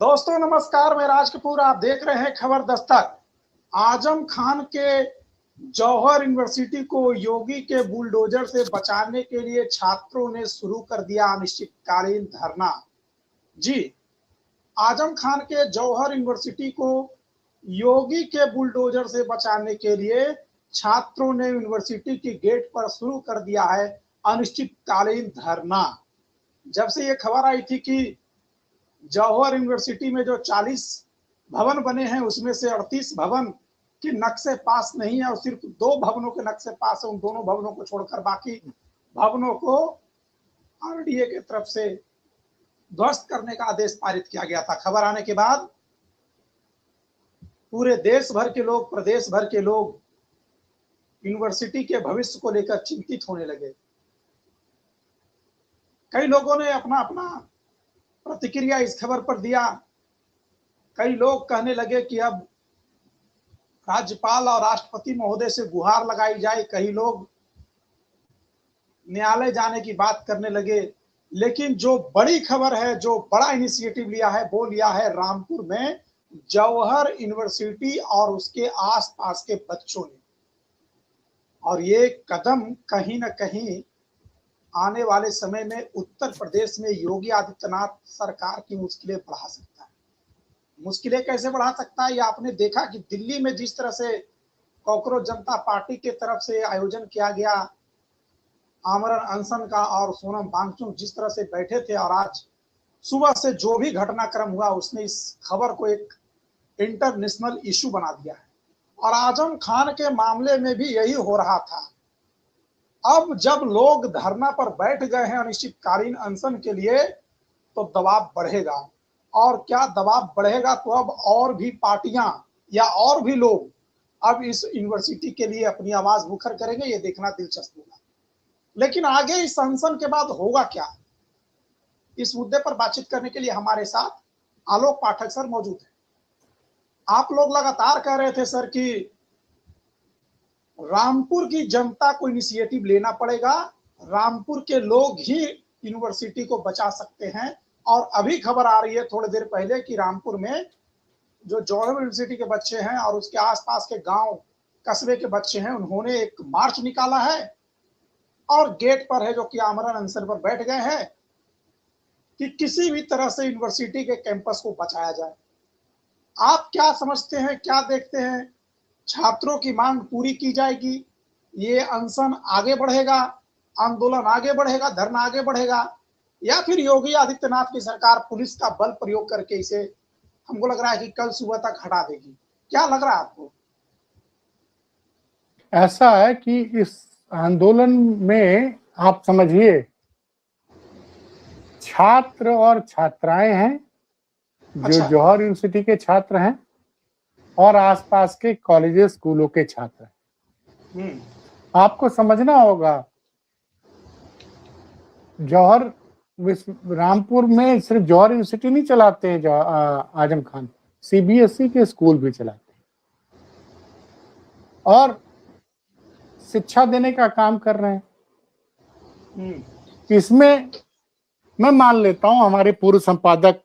दोस्तों नमस्कार, मैं राज कपूर। आप देख रहे हैं खबर दस्तक। आजम खान के जौहर यूनिवर्सिटी को योगी के बुलडोजर से बचाने के लिए छात्रों ने शुरू कर दिया अनिश्चितकालीन धरना। जी, आजम खान के जौहर यूनिवर्सिटी को योगी के बुलडोजर से बचाने के लिए छात्रों ने यूनिवर्सिटी के गेट पर शुरू कर दिया है अनिश्चितकालीन धरना। जब से ये खबर आई थी कि जौहर यूनिवर्सिटी में जो 40 भवन बने हैं उसमें से 38 भवन के नक्शे पास नहीं है और सिर्फ 2 भवनों के नक्शे पास है, उन दोनों भवनों को छोड़कर बाकी भवनों को आरडीए की तरफ से ध्वस्त करने का आदेश पारित किया गया था। खबर आने के बाद पूरे देश भर के लोग, प्रदेश भर के लोग यूनिवर्सिटी के भविष्य को लेकर चिंतित होने लगे। कई लोगों ने अपना अपना प्रतिक्रिया इस खबर पर दिया। कई लोग कहने लगे कि अब राज्यपाल और राष्ट्रपति महोदय से गुहार लगाई जाए। कई लोग न्यायालय जाने की बात करने लगे। लेकिन जो बड़ी खबर है, जो बड़ा इनिशिएटिव लिया है, वो लिया है रामपुर में जौहर यूनिवर्सिटी और उसके आसपास के बच्चों ने। और ये कदम कहीं ना कहीं आने वाले समय में उत्तर प्रदेश में योगी आदित्यनाथ सरकार की मुश्किलें बढ़ा सकता है। मुश्किलें कैसे बढ़ा सकता है? ये आपने देखा कि दिल्ली में जिस तरह से कॉकरोच जनता पार्टी के तरफ से आयोजन किया गया आमरण अनशन का, और सोनम वांगचुक जिस तरह से बैठे थे, और आज सुबह से जो भी घटनाक्रम हुआ उसने इस खबर को एक इंटरनेशनल इशू बना दिया है। और आजम खान के मामले में भी यही हो रहा था। अब जब लोग धरना पर बैठ गए हैं अनिश्चितकालीन अनशन के लिए, तो दबाव बढ़ेगा। और क्या दबाव बढ़ेगा? तो अब और भी पार्टियां या और भी लोग अब इस यूनिवर्सिटी के लिए अपनी आवाज मुखर करेंगे। ये देखना दिलचस्प होगा। लेकिन आगे इस अनशन के बाद होगा क्या, इस मुद्दे पर बातचीत करने के लिए हमारे साथ आलोक पाठक सर मौजूद है। आप लोग लगातार कह रहे थे सर कि रामपुर की जनता को इनिशिएटिव लेना पड़ेगा, रामपुर के लोग ही यूनिवर्सिटी को बचा सकते हैं। और अभी खबर आ रही है थोड़ी देर पहले कि रामपुर में जो जौहर यूनिवर्सिटी के बच्चे हैं और उसके आसपास के गांव कस्बे के बच्चे हैं, उन्होंने एक मार्च निकाला है और गेट पर है जो कि आमरण अनशन पर बैठ गए हैं कि किसी भी तरह से यूनिवर्सिटी के कैंपस को बचाया जाए। आप क्या समझते हैं, क्या देखते हैं? छात्रों की मांग पूरी की जाएगी? ये अनशन आगे बढ़ेगा, आंदोलन आगे बढ़ेगा, धरना आगे बढ़ेगा, या फिर योगी आदित्यनाथ की सरकार पुलिस का बल प्रयोग करके इसे, हमको लग रहा है कि कल सुबह तक हटा देगी? क्या लग रहा है आपको? ऐसा है कि इस आंदोलन में आप समझिए छात्र और छात्राएं हैं जो जौहर यूनिवर्सिटी के छात्र हैं और आसपास के कॉलेजेस स्कूलों के छात्र हैं। आपको समझना होगा, जौहर रामपुर में सिर्फ जौहर यूनिवर्सिटी नहीं चलाते हैं आजम खान, सीबीएसई के स्कूल भी चलाते हैं और शिक्षा देने का काम कर रहे हैं। इसमें मैं मान लेता हूं, हमारे पूर्व संपादक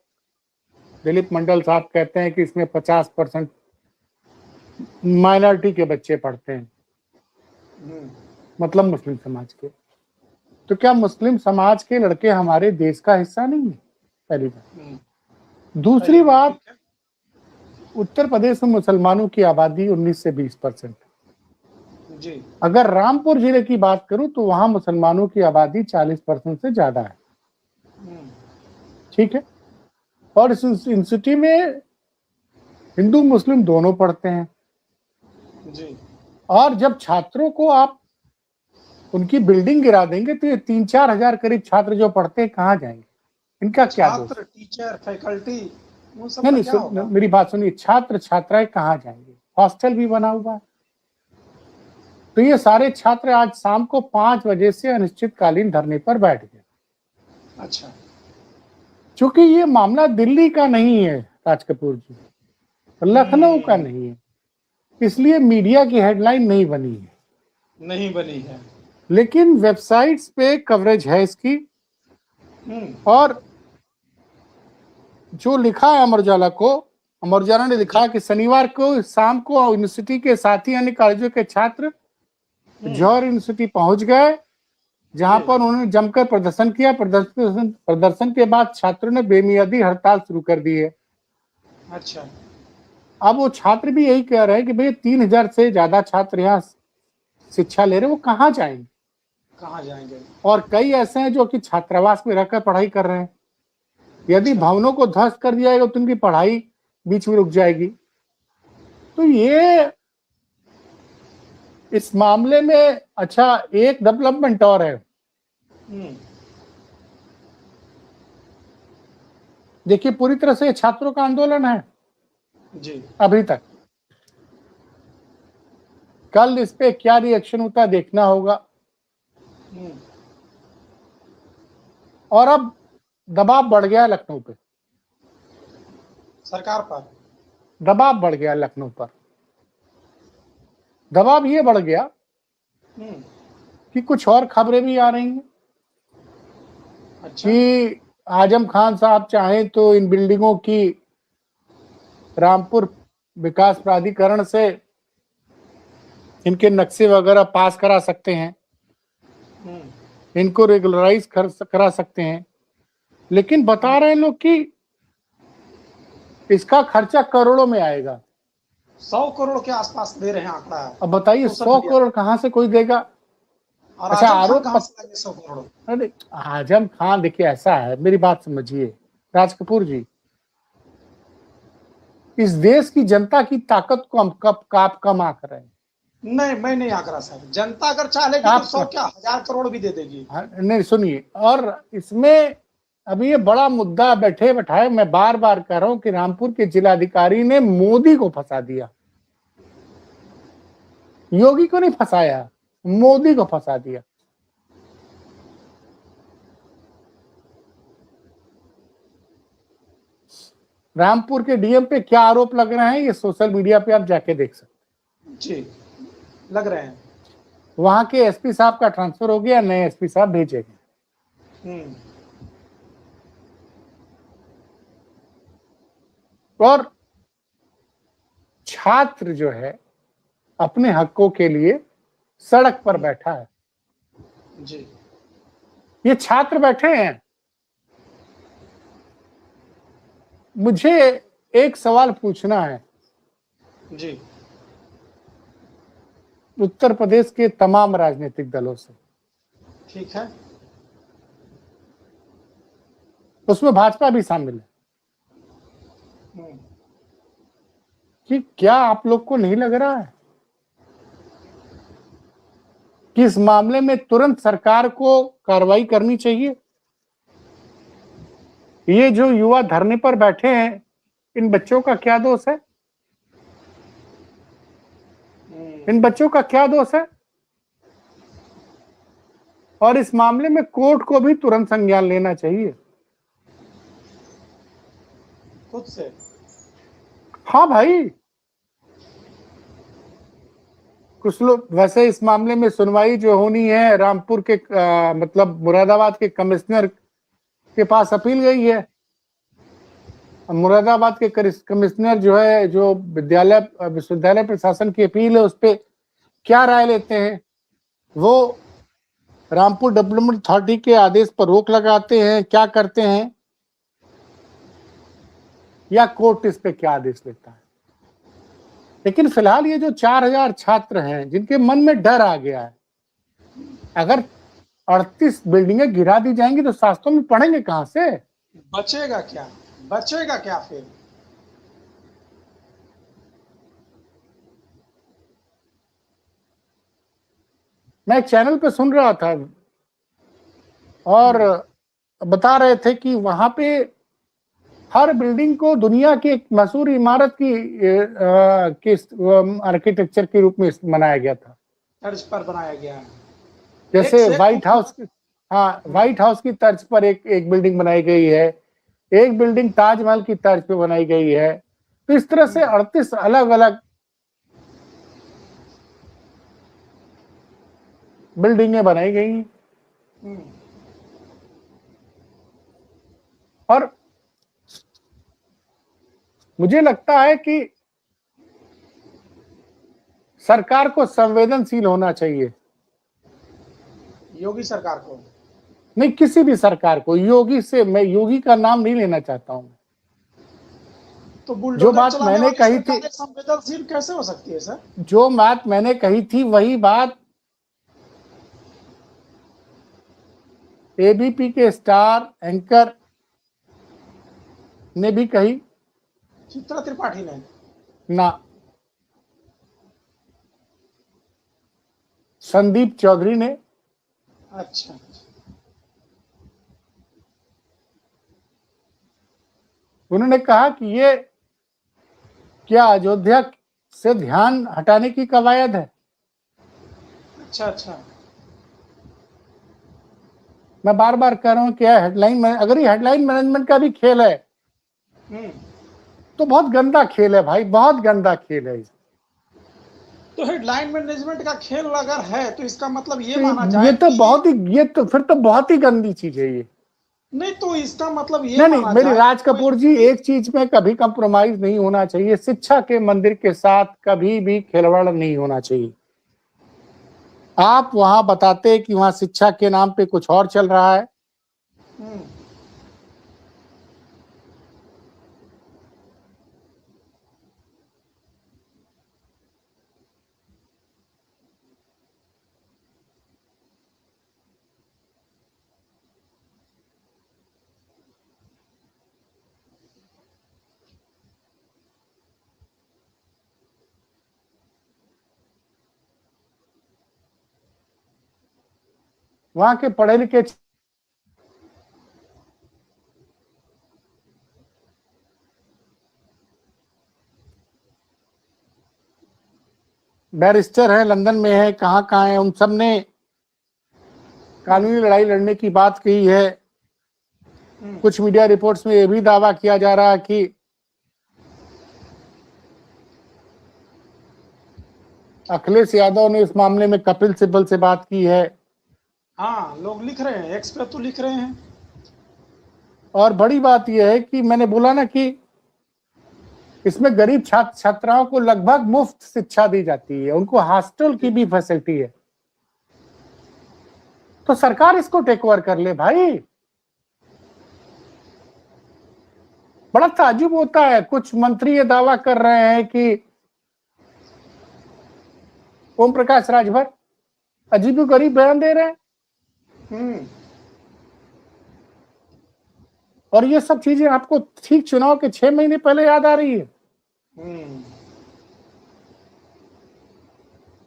दिलीप मंडल साहब कहते हैं कि इसमें 50% माइनॉरिटी के बच्चे पढ़ते हैं, मतलब मुस्लिम समाज के। तो क्या मुस्लिम समाज के लड़के हमारे देश का हिस्सा नहीं है? पहली बात। दूसरी बात, उत्तर प्रदेश में मुसलमानों की आबादी 19 से 20% जी। अगर रामपुर जिले की बात करूं तो वहां मुसलमानों की आबादी 40% से ज्यादा है। ठीक है। और इस यूनिवर्सिटी में हिंदू मुस्लिम दोनों पढ़ते हैं जी। और जब छात्रों को आप उनकी बिल्डिंग गिरा देंगे तो ये 3-4 हजार करीब छात्र जो पढ़ते हैं कहाँ जाएंगे? इनका क्या दोष? छात्र, टीचर, फैकल्टी, नहीं, मेरी बात सुनिए। छात्र छात्राएं कहाँ जाएंगे? हॉस्टल भी बना हुआ है। तो ये सारे छात्र आज शाम को 5 बजे से अनिश्चितकालीन धरने पर बैठ गए। अच्छा। चूंकि ये मामला दिल्ली का नहीं है राज कपूर जी, लखनऊ का नहीं है, इसलिए मीडिया की हेडलाइन नहीं बनी है। लेकिन वेबसाइट्स पे कवरेज है इसकी। और जो लिखा है अमर उजाला को, अमर उजाला ने लिखा कि शनिवार को शाम को यूनिवर्सिटी के साथी अन्य कॉलेजों के छात्र जौहर यूनिवर्सिटी पहुंच गए, जहां पर उन्होंने जमकर प्रदर्शन किया। प्रदर्शन के बाद छात्रों ने बेमियादी हड़ताल शुरू कर दी है। अच्छा, अब वो छात्र भी यही कह रहे हैं कि भैया 3000 से ज्यादा छात्र यहाँ शिक्षा ले रहे, वो कहाँ जाएंगे? कहाँ जाएंगे? और कई ऐसे हैं जो कि छात्रावास में रहकर पढ़ाई कर रहे हैं। यदि अच्छा, भवनों को ध्वस्त कर दिया जाएगा तो उनकी पढ़ाई बीच में रुक जाएगी। तो ये इस मामले में अच्छा एक डेवलपमेंट और है। देखिए, पूरी तरह से छात्रों का आंदोलन है जी, अभी तक। कल इस पे क्या रिएक्शन होता है देखना होगा। और अब दबाव बढ़ गया लखनऊ पे, सरकार पर दबाव बढ़ गया लखनऊ पर। दबाव ये बढ़ गया कि कुछ और खबरें भी आ रही हैं। अच्छा, कि आजम खान साहब चाहें तो इन बिल्डिंगों की रामपुर विकास प्राधिकरण से इनके नक्शे वगैरह पास करा सकते हैं, इनको रेगुलराइज करा सकते हैं। लेकिन बता रहे हैं लोग कि इसका खर्चा करोड़ों में आएगा। 100 करोड़ के आसपास दे रहे हैं आंकड़ा। अब बताइए 100 करोड़ कहां से कोई देगा? और अच्छा, आजम खान आरोप कहां से लाएंगे 100 करोड़? अरे आजम खान, देखिए ऐसा है, मेरी बात समझिए राज कपूर जी, इस देश की जनता की ताकत को हम आप कम आंक रहे हैं। नहीं, मैं नहीं आंक रहा सर। जनता अगर चाहेगी तो 100 क्या 1000 करोड़ भी दे देगी। नहीं सुनिए, और इसमें अभी ये बड़ा मुद्दा बैठे बैठाए मैं बार बार कह रहा हूं कि रामपुर के जिलाधिकारी ने मोदी को फंसा दिया। योगी को नहीं फंसाया, मोदी को फंसा दिया। रामपुर के डीएम पे क्या आरोप लग रहे हैं ये सोशल मीडिया पे आप जाके देख सकते हैं। जी, लग रहे हैं। वहां के एसपी साहब का ट्रांसफर हो गया, नए एसपी साहब भेजे गए। और छात्र जो है अपने हकों के लिए सड़क पर बैठा है। जी, ये छात्र बैठे हैं। मुझे एक सवाल पूछना है जी, उत्तर प्रदेश के तमाम राजनीतिक दलों से। ठीक है। उसमें भाजपा भी शामिल है कि क्या आप लोग को नहीं लग रहा है कि इस मामले में तुरंत सरकार को कार्रवाई करनी चाहिए? ये जो युवा धरने पर बैठे हैं, इन बच्चों का क्या दोष है? इन बच्चों का क्या दोष है? और इस मामले में कोर्ट को भी तुरंत संज्ञान लेना चाहिए खुद से। हाँ भाई, कुछ लोग वैसे इस मामले में सुनवाई जो होनी है रामपुर के मतलब मुरादाबाद के कमिश्नर के पास अपील गई है। मुरादाबाद के कमिश्नर जो है, जो विश्वविद्यालय प्रशासन की अपील है, उस पर क्या राय लेते हैं? वो रामपुर डेवलपमेंट अथॉरिटी के आदेश पर रोक लगाते हैं, क्या करते हैं, या कोर्ट इस पे क्या आदेश लेता है? लेकिन फिलहाल ये जो 4000 छात्र हैं जिनके मन में डर आ गया है, अगर 38 बिल्डिंगें गिरा दी जाएंगी तो शास्त्रों में पढ़ेंगे कहां से? बचेगा क्या? बचेगा क्या फिर? मैं एक चैनल पे सुन रहा था और बता रहे थे कि वहां पे हर बिल्डिंग को दुनिया की एक मशहूर इमारत की आर्किटेक्चर के रूप में बनाया गया था। तर्ज पर बनाया गया है। जैसे व्हाइट हाउस, हाँ, व्हाइट हाउस की तर्ज पर एक बिल्डिंग बनाई गई है, एक बिल्डिंग ताजमहल की तर्ज पे बनाई गई है। तो इस तरह से 38 अलग अलग बिल्डिंगें बनाई गई। और मुझे लगता है कि सरकार को संवेदनशील होना चाहिए। योगी सरकार को? नहीं, किसी भी सरकार को। योगी से मैं योगी का नाम नहीं लेना चाहता हूं। तो जो बुलडोजर बात चलाने मैंने वाली कही थी, सरकारें संवेदनशील कैसे हो सकती है सर? जो बात मैंने कही थी वही बात एबीपी के स्टार एंकर ने भी कही चित्रा त्रिपाठी ने? ना, संदीप चौधरी ने। अच्छा, उन्होंने कहा कि ये क्या अयोध्या से ध्यान हटाने की कवायद है। अच्छा, अच्छा। मैं बार बार कह रहा हूं कि हेडलाइन में, अगर ये हेडलाइन मैनेजमेंट का भी खेल है तो बहुत गंदा खेल है भाई, बहुत गंदा खेल है। तो हेडलाइन मैनेजमेंट का खेल अगर है तो इसका मतलब ये तो माना जाए ये तो कि बहुत ही, ये तो फिर तो बहुत ही गंदी चीज है ये। नहीं, तो इसका मतलब ये नहीं नहीं, माना मेरी जाए राज कपूर जी, एक चीज में कभी कंप्रोमाइज नहीं होना चाहिए। शिक्षा के मंदिर के साथ कभी भी खिलवाड़ नहीं होना चाहिए। आप वहां बताते कि वहां शिक्षा के नाम पे कुछ और चल रहा है। हम्म, वहां के पढ़े लिखे बैरिस्टर हैं, लंदन में है, कहाँ कहाँ है, उन सब ने कानूनी लड़ाई लड़ने की बात कही है। कुछ मीडिया रिपोर्ट्स में यह भी दावा किया जा रहा है कि अखिलेश यादव ने इस मामले में कपिल सिब्बल से बात की है। हाँ, लोग लिख रहे हैं, एक्स पे तो लिख रहे हैं। और बड़ी बात यह है कि मैंने बोला ना कि इसमें गरीब छात्र छात्राओं को लगभग मुफ्त शिक्षा दी जाती है, उनको हॉस्टल की भी फैसिलिटी है। तो सरकार इसको टेक ओवर कर ले भाई। बड़ा ताजुब होता है, कुछ मंत्री ये दावा कर रहे हैं कि ओम प्रकाश राजभर अजीब गरीब बयान दे रहे हैं। और ये सब चीजें आपको ठीक चुनाव के 6 महीने पहले याद आ रही है।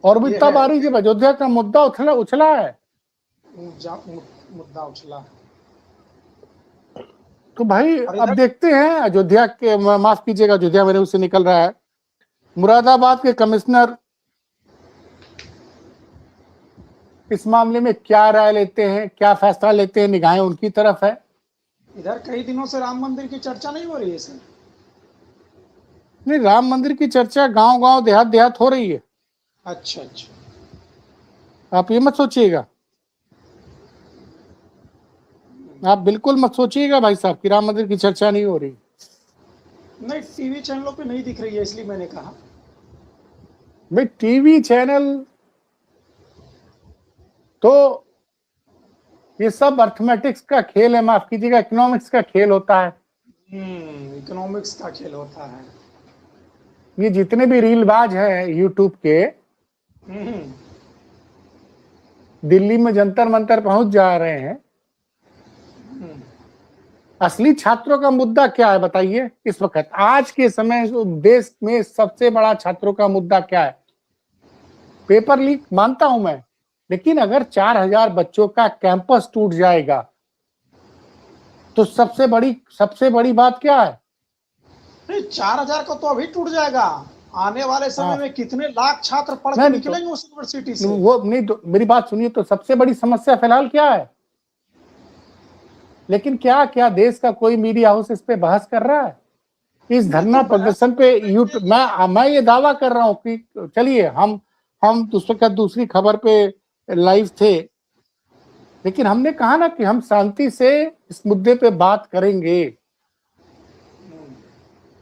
और भी तब आ रही जब अयोध्या का मुद्दा उछला है। मुद्दा उछला। तो भाई अब देखते हैं अयोध्या के, माफ कीजिएगा अयोध्या मेरे उससे निकल रहा है, मुरादाबाद के कमिश्नर इस मामले में क्या राय लेते हैं, क्या फैसला लेते हैं, निगाहें उनकी तरफ है। इधर कई दिनों से राम मंदिर की चर्चा नहीं हो रही है सर? नहीं, राम मंदिर की चर्चा गांव गांव देहात देहात हो रही है। अच्छा, आप ये मत सोचिएगा, आप बिल्कुल मत सोचिएगा भाई साहब कि राम मंदिर की चर्चा नहीं हो रही। नहीं, टीवी चैनलों पे नहीं दिख रही है, इसलिए मैंने कहा। भाई टीवी चैनल तो ये सब अर्थमेटिक्स का खेल है, माफ कीजिएगा इकोनॉमिक्स का खेल होता है। इकोनॉमिक्स का खेल होता है। ये जितने भी रीलबाज हैं यूट्यूब के, दिल्ली में जंतर मंतर पहुंच जा रहे हैं। असली छात्रों का मुद्दा क्या है बताइए? इस वक्त आज के समय देश में सबसे बड़ा छात्रों का मुद्दा क्या है? पेपर लीक मानता हूं मैं, लेकिन अगर 4000 बच्चों का कैंपस टूट जाएगा तो सबसे बड़ी बात क्या है? नहीं, 4000 का तो अभी टूट जाएगा। आने वाले समय में कितने लाख छात्र पढ़ के निकलेंगे उस यूनिवर्सिटी से? वो नहीं, तो मेरी बात सुनिए, तो सबसे बड़ी समस्या फिलहाल क्या है? लेकिन क्या देश का कोई मीडिया हाउस इस पे बहस कर रहा है? इस धरना प्रदर्शन पे यूट्यूब, मैं ये दावा कर रहा हूं कि चलिए हम उस वक्त दूसरी खबर पे लाइव थे, लेकिन हमने कहा ना कि हम शांति से इस मुद्दे पे बात करेंगे।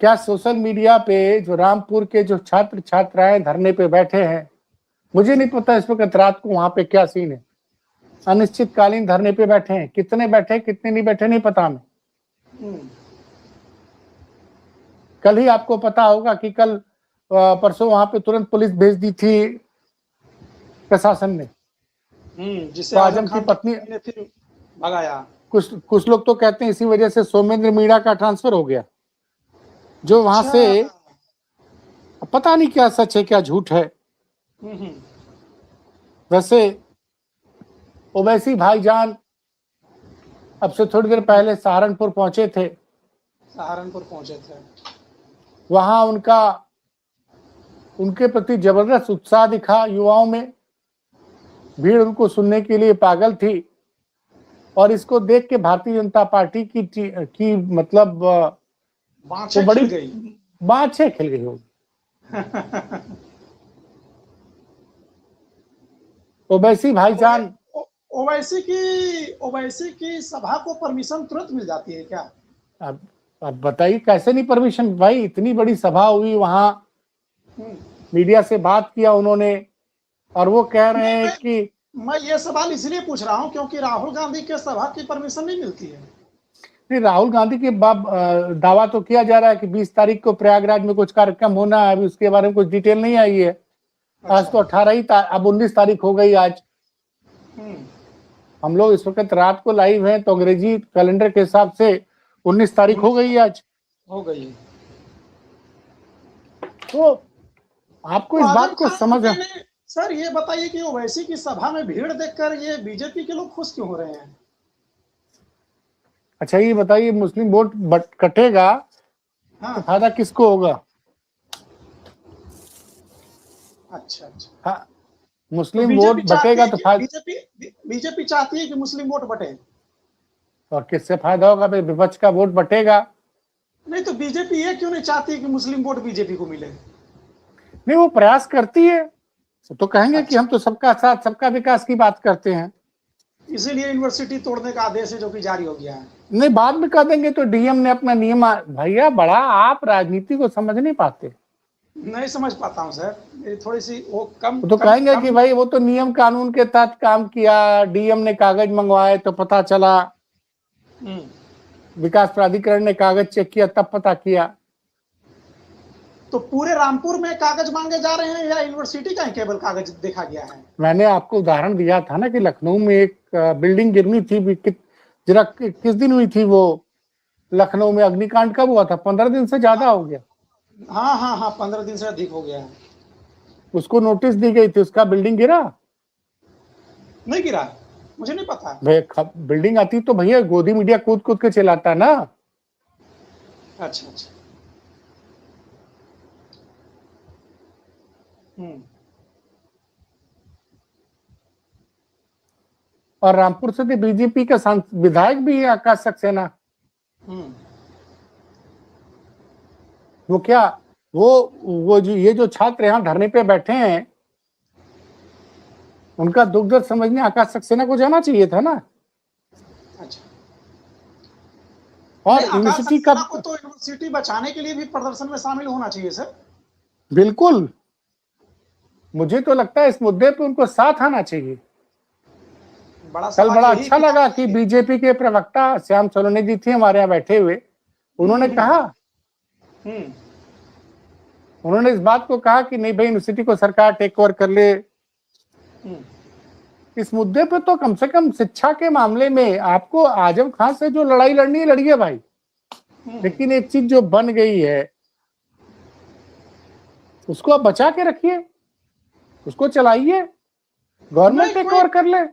क्या सोशल मीडिया पे जो रामपुर के जो छात्र छात्राएं धरने पे बैठे हैं, मुझे नहीं पता इस वक्त रात को वहां पे क्या सीन है, अनिश्चितकालीन धरने पे बैठे हैं, कितने बैठे कितने नहीं बैठे नहीं पता हमें। कल ही आपको पता होगा कि कल परसों वहां पे तुरंत पुलिस भेज दी थी प्रशासन ने, जिसे तो आजम आजम की खान पत्नी ने फिर भगाया। कुछ लोग तो कहते हैं इसी वजह से सौमेंद्र मीणा का ट्रांसफर हो गया, जो वहां अच्छा। से पता नहीं क्या सच है क्या झूठ है। वैसे ओवैसी भाईजान अब से थोड़ी देर पहले सहारनपुर पहुंचे थे, सहारनपुर पहुंचे थे। वहां उनके प्रति जबरदस्त उत्साह दिखा युवाओं में, भीड़ उनको सुनने के लिए पागल थी, और इसको देख के भारतीय जनता पार्टी की मतलब बाँछें तो बड़ी खिल गई। बाँछें खिल गई होगी। ओवैसी भाईजान, ओवैसी की सभा को परमिशन तुरंत मिल जाती है क्या? अब बताइए कैसे नहीं परमिशन, भाई इतनी बड़ी सभा हुई वहां, मीडिया से बात किया उन्होंने, और वो कह रहे हैं कि मैं ये सवाल इसलिए पूछ रहा हूं क्योंकि राहुल गांधी के सभा की परमिशन नहीं मिलती है। नहीं, राहुल गांधी के दावा तो किया जा रहा है कि 20 तारीख को प्रयागराज में कुछ कार्यक्रम होना है, अभी उसके बारे में कुछ डिटेल नहीं आई है। आज तो 18 ही अब 19 तारीख हो गई आज। हम लोग इस वक्त रात को लाइव हैं, तो अंग्रेजी कैलेंडर के हिसाब से 19 तारीख हो गई आज। हो गई। तो आपको इस बात को समझ, सर ये बताइए कि ओवैसी की सभा में भीड़ देखकर ये बीजेपी के लोग खुश क्यों हो रहे हैं? अच्छा ये बताइए, मुस्लिम वोट कटेगा तो फायदा किसको होगा? अच्छा। हाँ, मुस्लिम वोट बटेगा तो फायदा, बीजेपी चाहती है कि मुस्लिम वोट बटे, और किससे फायदा होगा? भाई विपक्ष का वोट बटेगा। नहीं तो बीजेपी ये क्यों नहीं चाहती कि मुस्लिम वोट बीजेपी को मिले? नहीं, वो प्रयास करती है, तो कहेंगे कि हम तो सबका साथ सबका विकास की बात करते हैं, इसीलिए यूनिवर्सिटी तोड़ने का आदेश है जो कि जारी हो गया है। नहीं, बाद में कह देंगे तो डीएम ने अपना नियम। भैया बड़ा आप राजनीति को समझ नहीं पाते। नहीं समझ पाता हूं सर, मेरी थोड़ी सी वो कम तो कहेंगे कि भाई वो तो नियम कानून के तहत काम किया, डीएम ने कागज मंगवाए तो पता चला, विकास प्राधिकरण ने कागज चेक किया तब पता किया। तो पूरे रामपुर में कागज मांगे जा रहे हैं या यूनिवर्सिटी का ही केवल कागज देखा गया है? मैंने आपको उदाहरण दिया था ना कि लखनऊ में एक बिल्डिंग गिरनी थी, जरा किस दिन हुई थी वो? लखनऊ में अग्निकांड कब हुआ था? 15 दिन से ज्यादा हो गया। हाँ 15 दिन से अधिक हो गया है। उसको नोटिस दी गई थी, उसका बिल्डिंग गिरा नहीं? गिरा मुझे नहीं पता। भाई बिल्डिंग आती तो भैया गोदी मीडिया कूद कूद के चिल्लाता ना। अच्छा। और रामपुर से भी बीजेपी का विधायक भी है आकाश सक्सेना। वो क्या वो जो ये जो छात्र यहाँ धरने पे बैठे हैं, उनका दुख दर्द समझने आकाश सक्सेना को जाना चाहिए था ना। अच्छा। और यूनिवर्सिटी का तो यूनिवर्सिटी बचाने के लिए भी प्रदर्शन में शामिल होना चाहिए सर। बिल्कुल, मुझे तो लगता है इस मुद्दे पे उनको साथ आना चाहिए। कल बड़ा अच्छा लगा कि बीजेपी के प्रवक्ता श्याम सोलोने जी थे हमारे यहाँ बैठे हुए, उन्होंने कहा, उन्होंने इस बात को कहा कि नहीं भाई यूनिवर्सिटी को सरकार टेक ओवर कर ले। इस मुद्दे पे तो कम से कम शिक्षा के मामले में आपको आजम खान से जो लड़ाई लड़नी है लड़िए भाई, लेकिन एक चीज जो बन गई है उसको आप बचा के रखिए, उसको चलाइए, गवर्नमेंट टेक ओवर कर ले।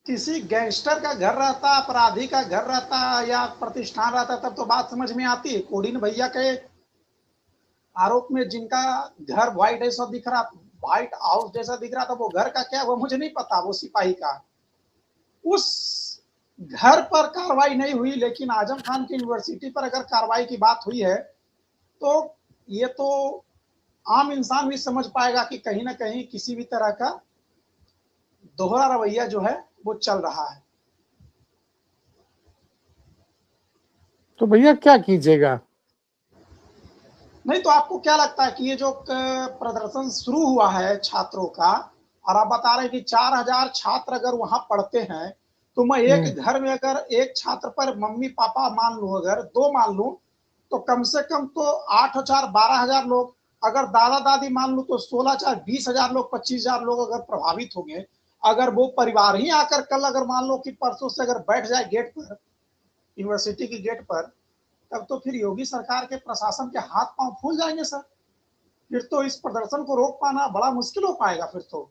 किसी गैंगस्टर का घर रहता, अपराधी का घर रहता या प्रतिष्ठान रहता तब तो बात समझ में आती है। कोडिन भैया के आरोप में जिनका घर व्हाइट हाउस जैसा दिख रहा था, वो घर का क्या वो मुझे नहीं पता, वो सिपाही का, उस घर पर कार्रवाई नहीं हुई, लेकिन आजम खान की यूनिवर्सिटी पर अगर कार्रवाई की बात हुई है तो ये तो आम इंसान भी समझ पाएगा कि कहीं ना कहीं किसी भी तरह का दोहरा रवैया जो है वो चल रहा है। तो भैया क्या कीजिएगा? नहीं तो आपको क्या लगता है कि ये जो प्रदर्शन शुरू हुआ है छात्रों का, और आप बता रहे हैं कि 4000 छात्र अगर वहां पढ़ते हैं, तो मैं एक घर में अगर एक छात्र पर मम्मी पापा मान लूं, अगर दो मान लूं, तो कम से कम तो 8000 12000 लोग, अगर दादा दादी मान लूं तो 16000 20000 लोग 25000 लोग अगर प्रभावित होंगे। अगर वो परिवार ही आकर कल अगर मान लो कि परसों से अगर बैठ जाए गेट पर, यूनिवर्सिटी की गेट पर, तब तो फिर योगी सरकार के प्रशासन के हाथ पांव फूल जाएंगे सर। फिर तो इस प्रदर्शन को रोक पाना बड़ा मुश्किल हो पाएगा फिर तो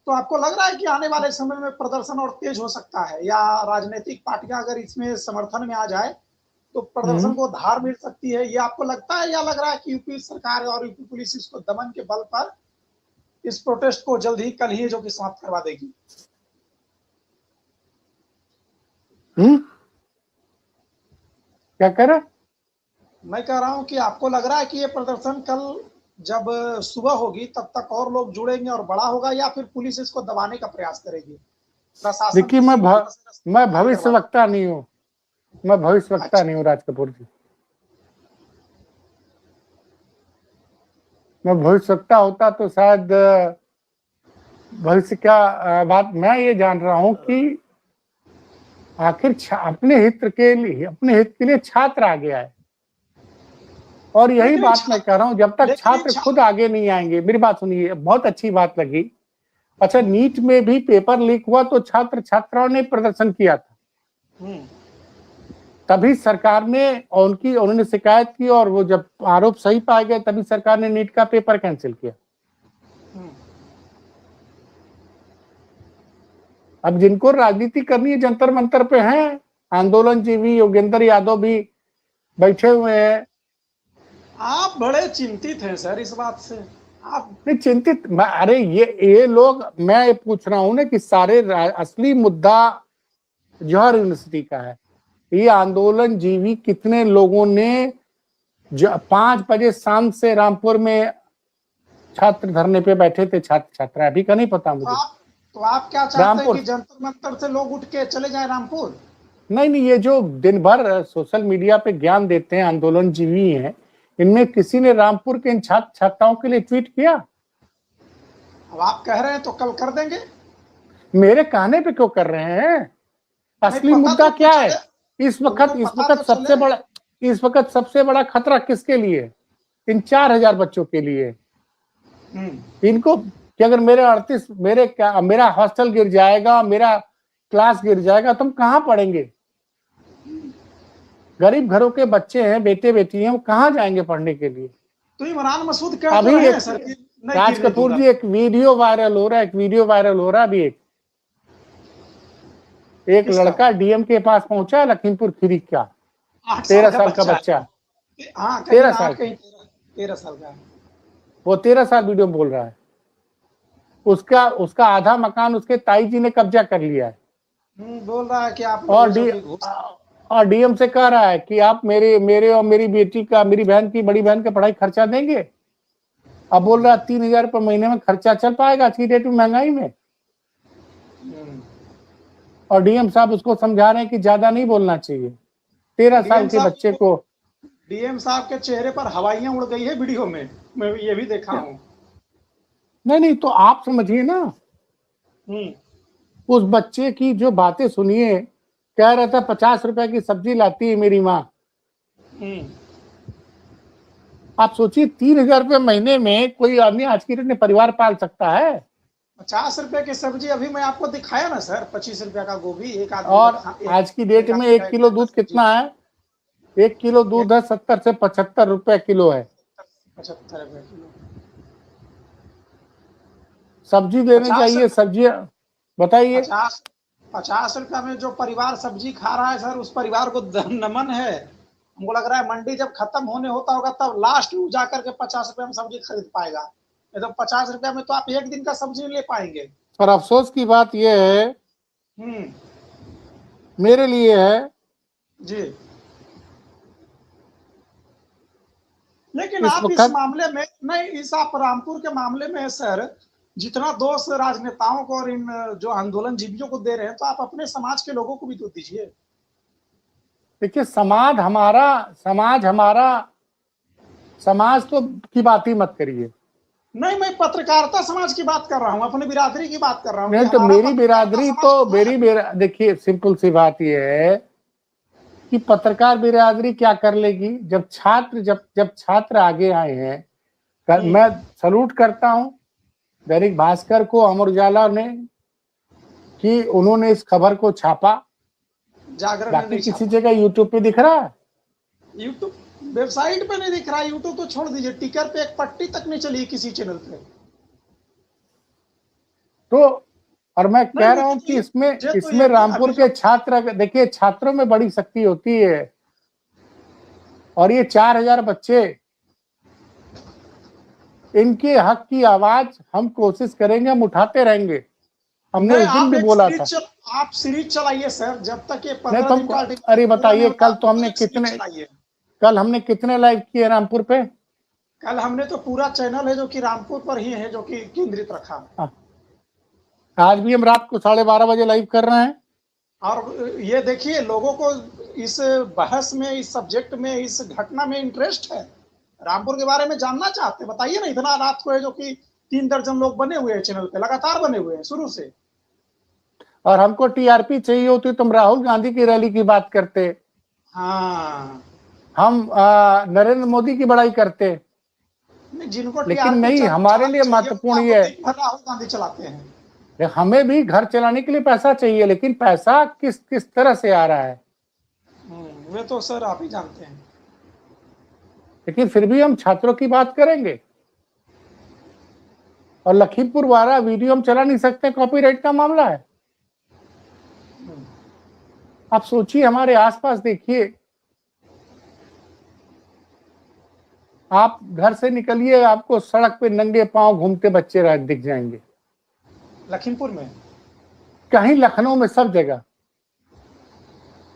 आपको लग रहा है कि आने वाले समय में प्रदर्शन और तेज हो सकता है, या राजनीतिक पार्टियां अगर इसमें समर्थन में आ जाए तो प्रदर्शन को धार मिल सकती है, ये आपको लगता है, या लग रहा है कि यूपी सरकार और यूपी पुलिस इसको दमन के बल पर इस प्रोटेस्ट को जल्द ही कल ही जो कि समाप्त करवा देगी? क्या कह रहे? मैं कह रहा हूं कि आपको लग रहा है कि ये प्रदर्शन कल जब सुबह होगी तब तक और लोग जुड़ेंगे और बड़ा होगा, या फिर पुलिस इसको दबाने का प्रयास करेगी? प्रशासन देखिए, मैं भविष्यवक्ता नहीं हूँ, मैं भविष्यवक्ता नहीं हूँ राज कपूर जी। मैं भविष्यवक्ता होता तो शायद भविष्य का बात मैं ये जान रहा हूँ कि आखिर अपने हित के लिए छात्र आगे आए, और यही बात मैं कह रहा हूं, जब तक छात्र खुद आगे नहीं आएंगे। मेरी बात सुनिए, बहुत अच्छी बात लगी। अच्छा, नीट में भी पेपर लीक हुआ तो छात्र छात्राओं ने प्रदर्शन किया था, तभी सरकार ने उन्होंने शिकायत की, और वो जब आरोप सही पाए गए तभी सरकार ने नीट का पेपर कैंसिल किया। अब जिनको राजनीति करनी है जंतर मंतर पे हैं, आंदोलन जीवी योगेंद्र यादव भी बैठे हुए हैं। आप बड़े चिंतित हैं सर इस बात से? आप नहीं चिंतित, अरे ये लोग, मैं ये पूछ रहा हूं ना कि सारे असली मुद्दा जौहर यूनिवर्सिटी का है। ये आंदोलन जीवी कितने लोगों ने 5 बजे शाम से रामपुर में छात्र धरने पे बैठे थे, छात्र छात्रा, अभी का नहीं पता मुझे। तो आप क्या चाहते हैं कि जंतर मंतर से लोग उठ के चले जाए रामपुर? नहीं, ये जो दिन भर सोशल मीडिया पे ज्ञान देते हैं आंदोलन जीवी हैं, इनमें किसी ने रामपुर के इन छात्र छात्राओं के लिए ट्वीट किया? अब आप कह रहे हैं तो कल कर देंगे। मेरे कहने पे क्यों कर रहे हैं? असली मुद्दा क्या है इस वक्त सबसे बड़ा खतरा किसके लिए? इन 4000 बच्चों के लिए। इनको कि अगर मेरा हॉस्टल गिर जाएगा, मेरा क्लास गिर जाएगा, तुम कहां पढ़ेंगे? गरीब घरों के बच्चे हैं, बेटे बेटी हैं, वो कहां जाएंगे पढ़ने के लिए? तो इमरान मसूद कह रहे हैं सर कि राज कपूर जी, एक वीडियो वायरल हो रहा है अभी। एक लड़का डीएम के पास पहुंचा, लखीमपुर खीरी का, 13 साल का बच्चा, 13 साल का, वो 13 साल वीडियो बोल रहा है। उसका आधा मकान उसके ताई जी ने कब्जा कर लिया है। बोल रहा है कि आप और डीएम से कह रहा है कि आप मेरे और मेरी बहन की बड़ी बहन का पढ़ाई खर्चा देंगे। अब बोल रहा है 3000 रुपये महीने में खर्चा चल पाएगा आज की डेट में, महंगाई में? और डीएम साहब उसको समझा रहे हैं कि ज्यादा नहीं बोलना चाहिए 13 साल के बच्चे को। डीएम साहब के चेहरे पर हवाइयां उड़ गई है वीडियो में, मैं ये भी देखा हूं। नहीं तो आप समझिए ना, उस बच्चे की जो बातें सुनिए। कह रहा था 50 रुपए की सब्जी लाती है मेरी माँ। आप सोचिए 3000 रुपये महीने में कोई आदमी आज की डेट में परिवार पाल सकता है? 50 रुपए की सब्जी अभी मैं आपको दिखाया ना सर, 25 रुपए का गोभी एक आदमी। और आज की डेट में 1 किलो दूध कितना है? 1 किलो दूध है 70 से 75 रुपए किलो है। 75 रुपए किलो सब्जी देनी चाहिए, सब्जियां बताइए। 50 रुपया में जो परिवार सब्जी खा रहा है सर, उस परिवार को नमन है। हमको लग रहा है मंडी जब खत्म होने होता होगा तब लास्ट में जाकर के 50 रुपया में सब्जी खरीद पाएगा। नहीं तो 50 रुपया में तो आप एक दिन का सब्जी नहीं ले पाएंगे। और अफसोस की बात यह है, मेरे लिए है जी, लेकिन आप इस मामले में नहीं, इस आप रामपुर के मामले में सर जितना दोष राजनेताओं को और इन जो आंदोलन जीवियों को दे रहे हैं, तो आप अपने समाज के लोगों को भी तो दीजिए। देखिए समाज तो की बात ही मत करिए। नहीं, मैं पत्रकारिता समाज की बात कर रहा हूँ, अपनी बिरादरी की बात कर रहा हूँ। नहीं तो मेरी बिरादरी तो देखिए सिंपल सी बात यह है कि पत्रकार बिरादरी क्या कर लेगी जब छात्र आगे आए हैं। मैं सलूट करता हूं दैनिक भास्कर को, अमर उजाला ने, कि उन्होंने इस खबर को छापा। जागरण बाकी किसी जगह यूट्यूब पे दिख रहा है? यूट्यूब वेबसाइट पे नहीं दिख रहा। यूट्यूब तो छोड़ दीजिए, टिकर पे एक पट्टी तक नहीं चली किसी चैनल पे। तो और मैं कह रहा हूं कि इसमें रामपुर के छात्र, देखिए छात्रों में बड़ी शक्ति होती है और ये 4000 बच्चे, इनके हक की आवाज हम कोशिश करेंगे, हम उठाते रहेंगे। हमने उस दिन भी बोला था। आप सीरीज चलाइए सर, जब तक ये 15 दिन का। अरे बताइए कल हमने कितने लाइव किए रामपुर पे? कल हमने तो पूरा चैनल है जो कि रामपुर पर ही है, जो कि केंद्रित रखा। आज भी हम रात को 12:30 बजे लाइव कर रहे हैं। और ये देखिए, लोगों को इस बहस में, इस सब्जेक्ट में, इस घटना में इंटरेस्ट है, रामपुर के बारे में जानना चाहते हैं। बताइए ना, इतना रात को है जो कि 3 दर्जन लोग बने हुए हैं चैनल पे, लगातार बने हुए हैं शुरू से। और हमको टीआरपी चाहिए होती, तुम राहुल गांधी की रैली की बात करते। हाँ, हम नरेंद्र मोदी की बड़ाई करते। जिनको लेकिन नहीं, हमारे लिए महत्वपूर्ण ये है, राहुल गांधी चलाते हैं। हमें भी घर चलाने के लिए पैसा चाहिए, लेकिन पैसा किस किस तरह से आ रहा है वे तो सर आप ही जानते हैं। लेकिन फिर भी हम छात्रों की बात करेंगे। और लखीमपुर वाला वीडियो हम चला नहीं सकते, कॉपीराइट का मामला है। आप सोचिए, हमारे आसपास देखिए, आप घर से निकलिए, आपको सड़क पे नंगे पांव घूमते बच्चे दिख जाएंगे। लखीमपुर में कहीं, लखनऊ में, सब जगह।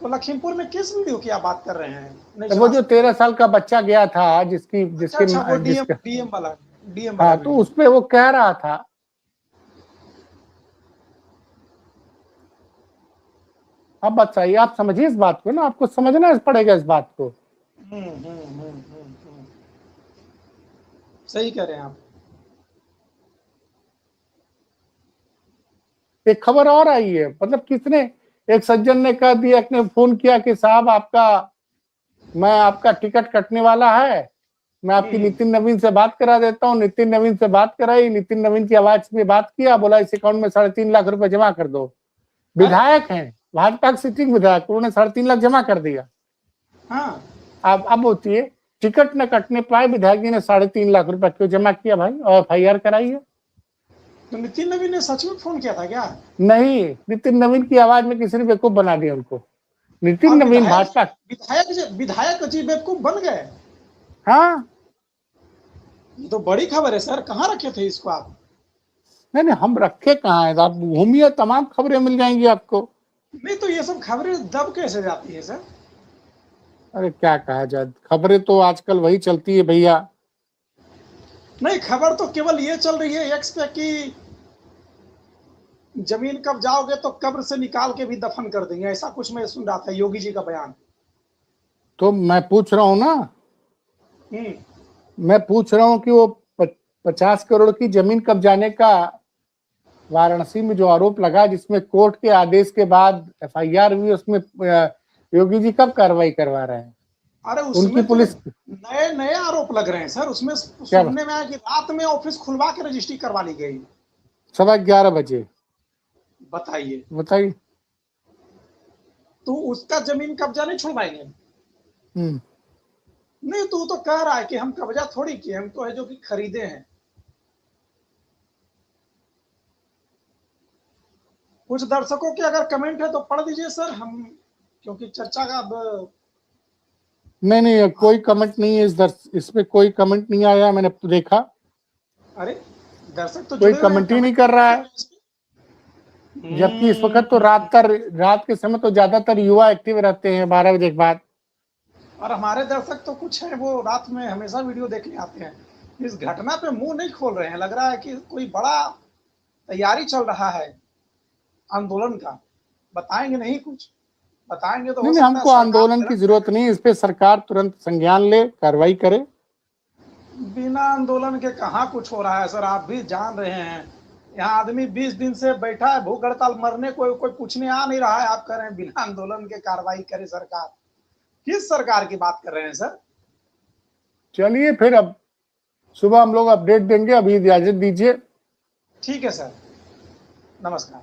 तो लखीमपुर में किस वीडियो की आप बात कर रहे हैं? तो वो जो 13 साल का बच्चा गया था, जिसकी वो डीएम वाला हाँ, तो उसपे वो कह रहा था, अब बताइए, आप समझिए इस बात को ना, आपको समझना पड़ेगा इस बात को। सही कह रहे हैं आप। एक खबर और आई है, मतलब किसने, एक सज्जन ने कह दिया, ने फोन किया कि साहब मैं आपका टिकट कटने वाला है, मैं आपकी नितिन नवीन से बात करा देता हूँ। नितिन नवीन से बात कराई, नितिन नवीन की आवाज में बात किया, बोला इस अकाउंट में 3.5 लाख रुपए जमा कर दो। विधायक हैं, भाजपा के सिटिंग विधायक, उन्होंने 3.5 लाख जमा कर दिया। हाँ, अब होती है, टिकट न कटने पाए, विधायक जी ने 3.5 लाख रुपए क्यों जमा किया भाई, और FIR कराई है। तो नितिन नवीन ने सच में फोन किया था क्या? नहीं, नितिन नवीन की आवाज में किसी ने बेवकूफ बना दिया उनको। नितिन नवीन भाजपा विधायक जी बेवकूफ बन गए। हाँ, ये तो बड़ी खबर है सर, कहाँ रखे थे इसको आप? नहीं, हम रखे कहाँ है, आप घूमिए, तमाम खबरें मिल जाएंगी आपको। नहीं तो ये सब खबरें दब कैसे जाती है सर? अरे क्या कहा जाए, खबरें तो आजकल वही चलती है भैया। नहीं, खबर तो केवल ये चल रही है एक्स पे कि जमीन कब जाओगे तो कब्र से निकाल के भी दफन कर देंगे, ऐसा कुछ मैं सुन रहा था, योगी जी का बयान। तो मैं पूछ रहा हूँ ना, मैं पूछ रहा हूँ कि वो 50 करोड़ की जमीन कब जाने का वाराणसी में जो आरोप लगा, जिसमें कोर्ट के आदेश के बाद FIR हुई, उसमें योगी जी कब कार्रवाई करवा रहे हैं? अरे उसमें उनकी पुलिस नए आरोप लग रहे हैं सर। उसमें सुनने में आया कि रात में ऑफिस खुलवा के रजिस्ट्री करवा ली गई 11:15 बजे। बताइए, तो उसका जमीन कब्जा नहीं छुड़वाएंगे? नहीं, तो कह रहा है कि हम कब्जा थोड़ी किए, हम तो है जो कि खरीदे हैं। कुछ दर्शकों के अगर कमेंट है तो पढ़ दीजिए सर, हम क्योंकि चर्चा का अब नहीं, कोई कमेंट नहीं है इस पे कोई कमेंट नहीं आया, मैंने देखा। अरे दर्शक तो कोई कमेंट ही नहीं कर रहा है, जबकि इस वक्त तो रात के समय तो ज्यादातर युवा एक्टिव रहते हैं 12 बजे के बाद। और हमारे दर्शक तो कुछ है, वो रात में हमेशा वीडियो देखने आते हैं। इस घटना पे मुंह नहीं खोल रहे हैं, लग रहा है कि कोई बड़ा तैयारी चल रहा है आंदोलन का। बताएंगे नहीं कुछ, बताएंगे तो नहीं हो नहीं, सकता है हमको सरकार आंदोलन की जरूरत नहीं, इस पे सरकार तुरंत संज्ञान ले, कार्रवाई करे। बिना आंदोलन के कहाँ कुछ हो रहा है सर, आप भी जान रहे हैं। यहाँ आदमी 20 दिन से बैठा है भूख हड़ताल, मरने कोई पूछने आ नहीं रहा है, आप कह रहे हैं बिना आंदोलन के कार्रवाई करे सरकार। किस सरकार की बात कर रहे हैं सर? चलिए फिर, अब सुबह हम लोग अपडेट देंगे, अभी इजाजत दीजिए। ठीक है सर, नमस्कार।